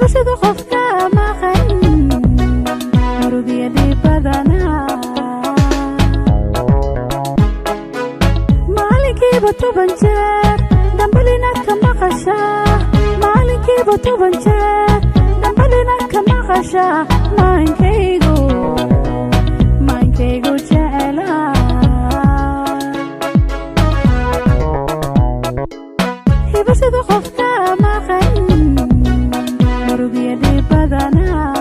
hibashada qofka maqan murugiyadii badanaa maalinkiiba 10 jeer dambalina ka maqashaa maalinkiiba 10 jeer dambalina ka maqashaa maankaygu jecelaa hibashada qofka maqan murugiyadii badanaa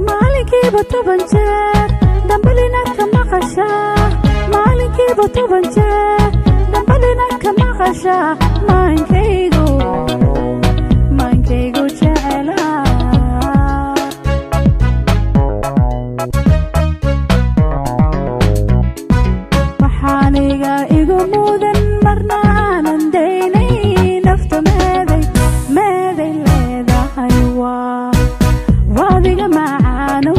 maalinkiiba 10 jeer dambalina ka maqashaa maalinkiiba 10 jeer dambalina ka maqashaa maankaygu jecelaa waxaaniga igu mudan marna aanan daynay nafta meeday leedahay waadiga macaano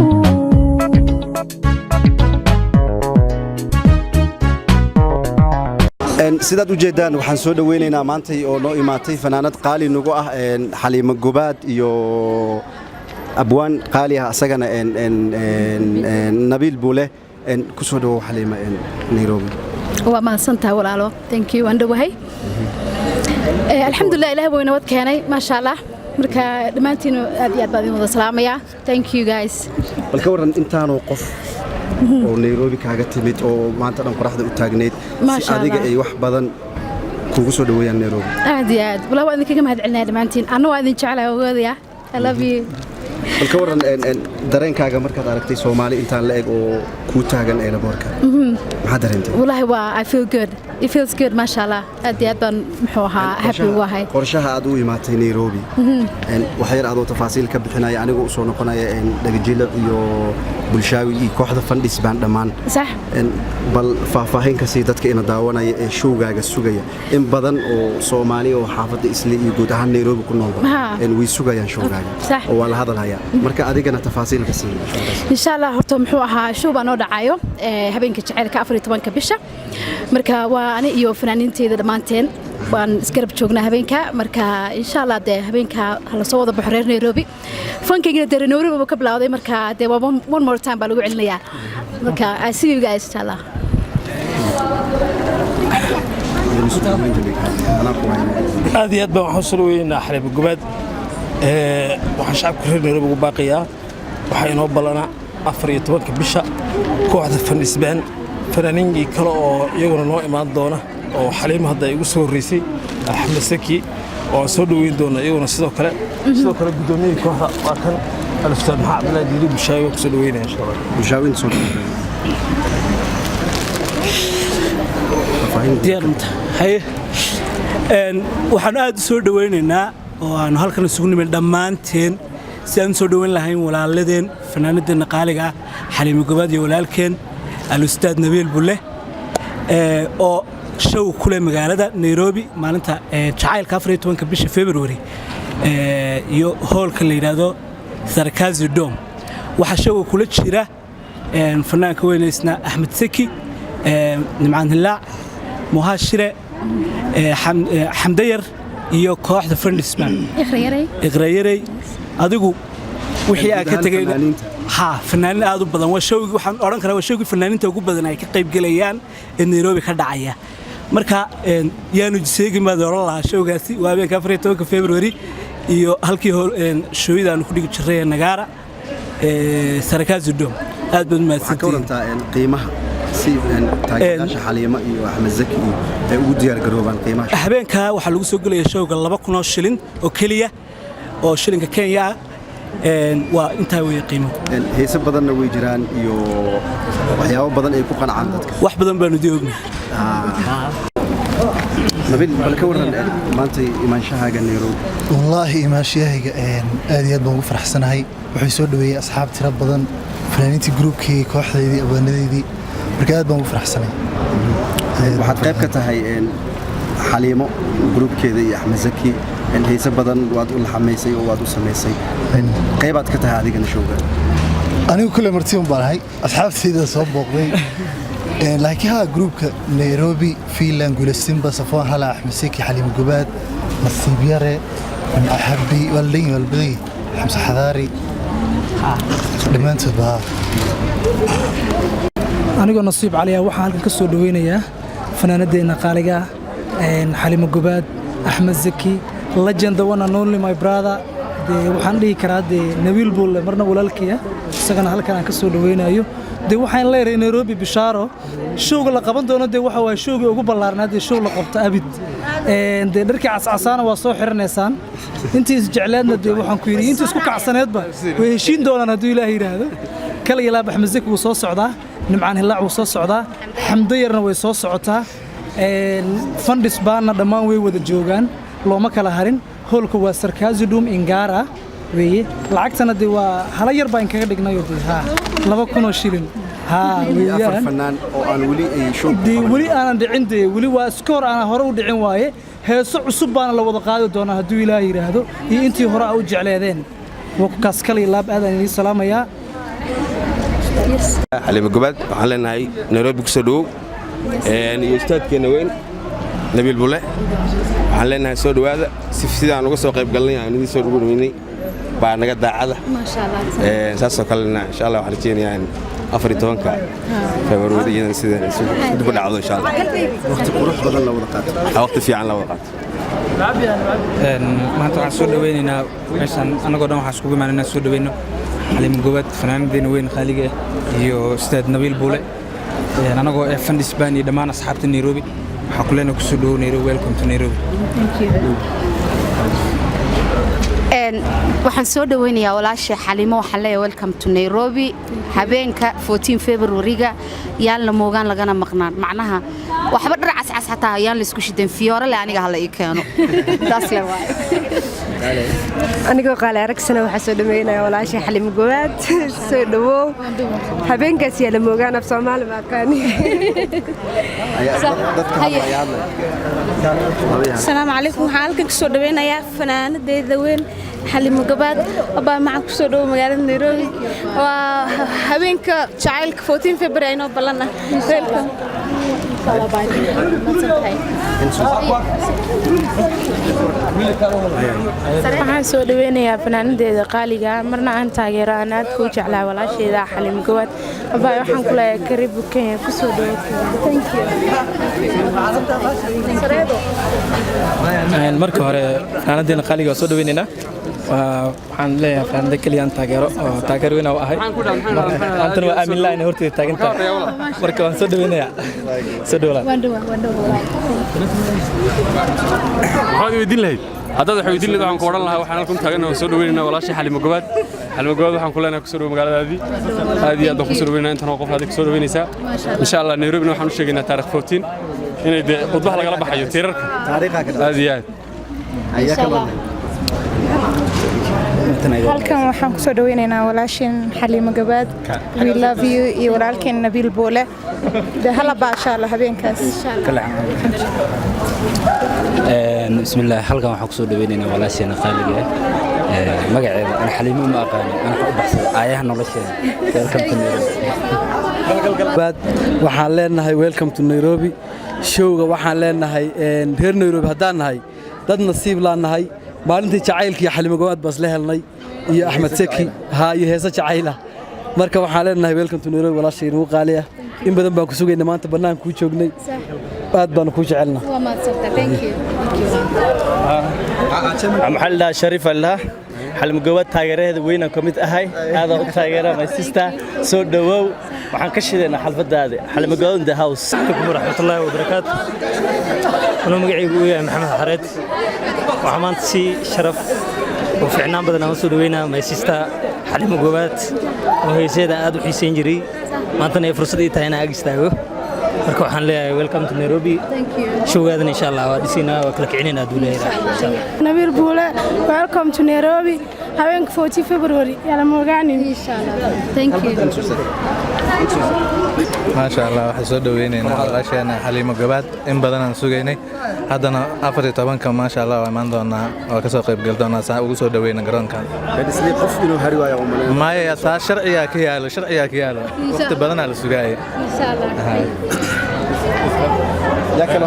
sidaad u jeedaan waxaan soo dhaweynaynaa maantay oo noo imaatay fanaanad qaali nagu ah xaliimo gobaad iyo abwaan qaali ah asagana nabiil buule ku soo dhawow xaliimo Nairobi waa mahadsantahay walaalo thank you waan dhawahay alxamdulillah ilaahay wuu nabad keenay ma sha Allah marka dhamaantiin aad iyo aad baan idin wada salaamaya thank you guys bal ka waran intaanoo qof oo Nairobi kaaga timid oo maanta dhan qoraxda u taagneed si adiga ay wax badan kugu soo dhaweeyaan Nairobi aad iyo aad walaal waan idinkaga mahadcelinaa dhamaantiin anna waa idin jecelahay ogaadaya I love you bal ka waran dareenkaaga markaad aragtay Soomaali intaan la eeg oo ku taagan airportka maxaa dareentay wallahi waa I feel good it feels good ma sha Allah aad iyo aad baan muxuu ahaa happy wahay qorshaha aad u imaatay Nairobi waxa yar aad oo tafaasiil ka bixinaya anigu u soo noqonaya dhagajila iyo bulshaawi iyo kooxda fandhis baan dhamaan sax bal faahfaahin ka sii dadka ina daawanaya ee showgaaga sugaya in badan oo Soomaali oo xaafadda isla iyo guud ahaan Nairobi ku nool way sugayaan showgaaga oo wala hadalaya marka adigana tafaasiil ka sii insha Allah horta muxuu ahaa show baan oo dhacayo habeenka jaceylka 14 bisha marka waa ani iyo fanaaniinteeda dhamaanteen waan isgarab joognaa habeenka marka insha Allah de habeenka la soo wada baxreer Nairobi fankayga de Nairobi ka bilowday marka de one more time baa lagu celinayaa marka I see you guys insha Allah aad iyo aad baan waxaan soo weynaa xalib gobaad waxaan shacabka reer Nairobi ugu baaqiyaa waxa inoo balana 14 bisha kooxda fandhisbaan fanaaniin kale oo iyaguna noo imaan doona oo xaliimo hadda igu soo horeysay Axmed Saki oo soo dhaweyn doona iyaguna sidoo kale gudoomiyaha kooxda waa kan Al-Ustaad Maxamed Abdullahi Diiri Bushaawi ku soo dhaweynaya insha Allah Bushaawi soo diyaarnta hay waxaan aad soo dhaweynaynaa oo aan halkan isugu nimid dhamaanteen si aan soo dhaweyn lahayn walaaladeen fanaanadena qaaliga xaliimo gobaad iyo walaalkeen Al-Ustaad Nabiil Bulle oo show kule magaalada Nairobi maalinta jacaylka 14 bisha February iyo hallka la yiraahdo Sarkazi Dome waxa show kula jira fanaanka weynaysna Axmed Saki Nimcaan Hilaac Muhaashire Xamdayar iyo kooxda Friendsman iqrayray adigu wixii aad ka tagay fanaaniin aad u badan waa showgi waxaan oran karaa waa showgi fanaaniinta ugu badan ay ka qayb galayaan ee Nairobi ka dhacaya marka yaanu seegi ma dooran lahaa showgaasi waa habeenka 14 February iyo halkii showida aan ku dhigi jiray Nagara Sarkazi Dome aad bad ma ka warantaa qiimaha si taageerayaasha xaliimo iyo Axmed Zaki ay ugu diyaar garoobaan qiimaha habeenka waxa lagu soo galay showga 2,000 shilin oo kaliya oo shilinka Kenya waa intaa way qiimo heesa badanna way jiraan iyo waxyaabo badan ay ku qancaan dadka wax badan baan u diognahay nabil bal ka waran maanta imaanshahaga Nairobi wallahi imaanshahayga aad iyo aad baan ugu faraxsanahay waxay soo dhaweeyay asxaab tira badan fanaaniintii groupkii kooxdeedii abanadeedii marka aad baan ugu faraxsanahay waxaad qayb ka tahay xaliimo groupkeeda iyo Axmed Zaki heesa badan waad u laxamaysay oo waad u sameysay qaybaad ka tahay adigana showga anigu kule martiin baan ahay asxaabtayda soo booqday laakiin ha groupka Nairobi Finland Gulesimba Safwan Hala Axmed Saki Xaliimo Gobaad nasiib yare xabbi walbadii xamse xadaari dhammaantood baa anigoo nasiib caliya waxaan halkan ka soo dhaweynayaa fanaanadeenna qaaliga xalimo gobaad axmed zaki legend the one and only my brother waxaan dhihi karaa nabiil buulle marna walaalkiya isagana halkan aan ka soo dhaweynayo waxaan leeyahay Nairobi bishaaro showga la qaban doono waxa waa showga ugu ballaarnaa show la qabto abid dharkii cascasaana waa soo xiranaysaan intii is jeclaadna waxaan ku yiri intii isku kacsaneedba way heshiin doonaan hadduu Ilaahay yiraahdo kala ilaab Axmed Zaki wuu soo socdaa nimcaan hilaac wuu soo socdaa xamdo yarna way soo socotaa fundis baana dhammaan way wada joogaan looma kala harin holka waa sarkaazidum ingara weeye lacagtana waa hala yar baan kaga dhignayo 2,000 shilin weeyaan fanaan oo aan wali aanan dhicin wali waa score aan hore u dhicin waaye heeso cusub baan la wada qaadi doonaa hadduu Ilaahay yiraahdo iyo intii hore u jecleedeen waqtigaas kale laab aadan idin salaamayaa xalimo gobaad waxaan leenahay Nairobi ku soo dhawow iyo ustaadkeena weyn nabiil bulle waxaan leenahay soo dhawaada si sidaan uga soo qayb galnay aan idin soo dhaweynay baa naga daacada ma sha Allah saasoo kalena insha Allah waxaan rajeynayaa 14 February inaan sidaan dib u dhacdo insha Allah waqti qurux badan la wada qaato waqti fiican la wada qaato maanta waxaan soo dhaweynaynaa meeshan anagoo dhan waxaan iskugu imaanaynaa soo dhaweyno xalimo gobaad fanaanadeena weyn qaaliga iyo ustaad nabiil buule anagoo fundis baan iyo dhammaan asxaabta Nairobi waxaan ku leenahay ku soo dhawow Nairobi welcome to Nairobi waxaan soo dhaweynayaa walaashay xalimo waxaan leeyahay welcome to Nairobi habeenka 14 February-ga yaan la moogaan lagana maqnaan macnaha waxba dhar cascas xataa yaan la isku shidan fiyoore le aniga hala ii keeno taas le waay anigoo qaali aragsana waxaan soo dhaweynayaa walaashay xalimo gobaad soo dhawow habeenkaas yaa la moogaan af Soomaali ma aqaani السلام عليكم حالك كسو دوينا يا فنانة ديدوين حليم قباد أبا معك كسو دو مقالة نيروبي وهبينك شعيلك 14 فبراير نو بلنا ويلكم waxaan soo dhaweynayaa fanaanadeeda qaaliga marna aan taageero aan aad ku jeclaa walaasheeda xalimo gobaad abaa waxaan ku leeyahay karibu Kenya ku soo dhawaad marka hore fanaanadeena qaaliga soo dhaweynayna waxaan leeyahay fanaanada kaliya aan taageero oo taageero weyn oo ahay antana waa aamin la'aan horteeda taaginta marka waan soo dhaweynayaa soo dhawaad waxaad weydiin lahayd haddaad wax weydiin lahayd waxaan ku odhan lahaa waxaan halkan taaganahay soo dhaweynaynaa walaashay xalimo gobaad waxaan ku leenahay ku soo dhaw magaaladaadii aad iyo aad baan ku soo dhaweynaynaa intan oo qof aad ku soo dhaweynaysaa insha Allah Nairobina waxaan u sheegaynaa taariikh 14 inay khudbah lagala baxayo tiirarka aad iyo aad halkan waxaan ku soo dhaweynaynaa walaashin xalimo gobaad we love you iyo walaalkeen nabiil buule hala baasha Allah habeenkaas bismillaah halkan waxaan ku soo dhaweynaynaa walaasheena qaaliga magaceeda aan xalimo ma aqaan aan ku baxsay aayaha nolosheeda welcome to Nairobi waxaan leenahay welcome to Nairobi showga waxaan leenahay reer Nairobi haddaan nahay dad nasiib laan nahay maalintii jacaylkii xalimo gobaad bas la helnay iyo Axmed Zaki iyo heesa jacayla marka waxaan leenahay welcome to Nairobi walaashay ugu qaaliya in badan baan ku sugaynaa maanta banaanka ku joognay aad baan ku jecelnaa waa maadsanta thank you maxalda sharif allah xalimo gobaad taageeradeeda weyn aan kamid ahay aad u taageera my sister soo dhawow waxaan ka shideynaa xalfadaada xalimo gobaad in the house alaykum warahmatullaahi wabarakaatuh أنا مقعد ويا محمد حريت وعمان سي شرف وفعنا بدنا نوصل وينا ما يسيستا حليم قبات وهي سيدة أدو حسين جري ما أنتنا فرصة تاينا أجستاهو مركو حن لي ويلكم تو نيروبي شو هذا إن شاء الله وديسينا وكلك عيننا دولة إن شاء الله نبيل بولا ويلكم تو نيروبي هاوينك 40 فبراير يلا موقعني إن شاء الله thank you ما شاء الله waxaan soo dhaweynayna walaasheena xalimo gobaad in badan aan sugaynay haddana 14 ma sha Allah waan iman doonaa oo ka soo qayb gal doonaa saa ugu soo dhaweynaa garoonkan isla qof inuu hari waayo umaleeyo maaya taa sharciga ka yaalo waqti badan la sugaayay insha Allah ya kala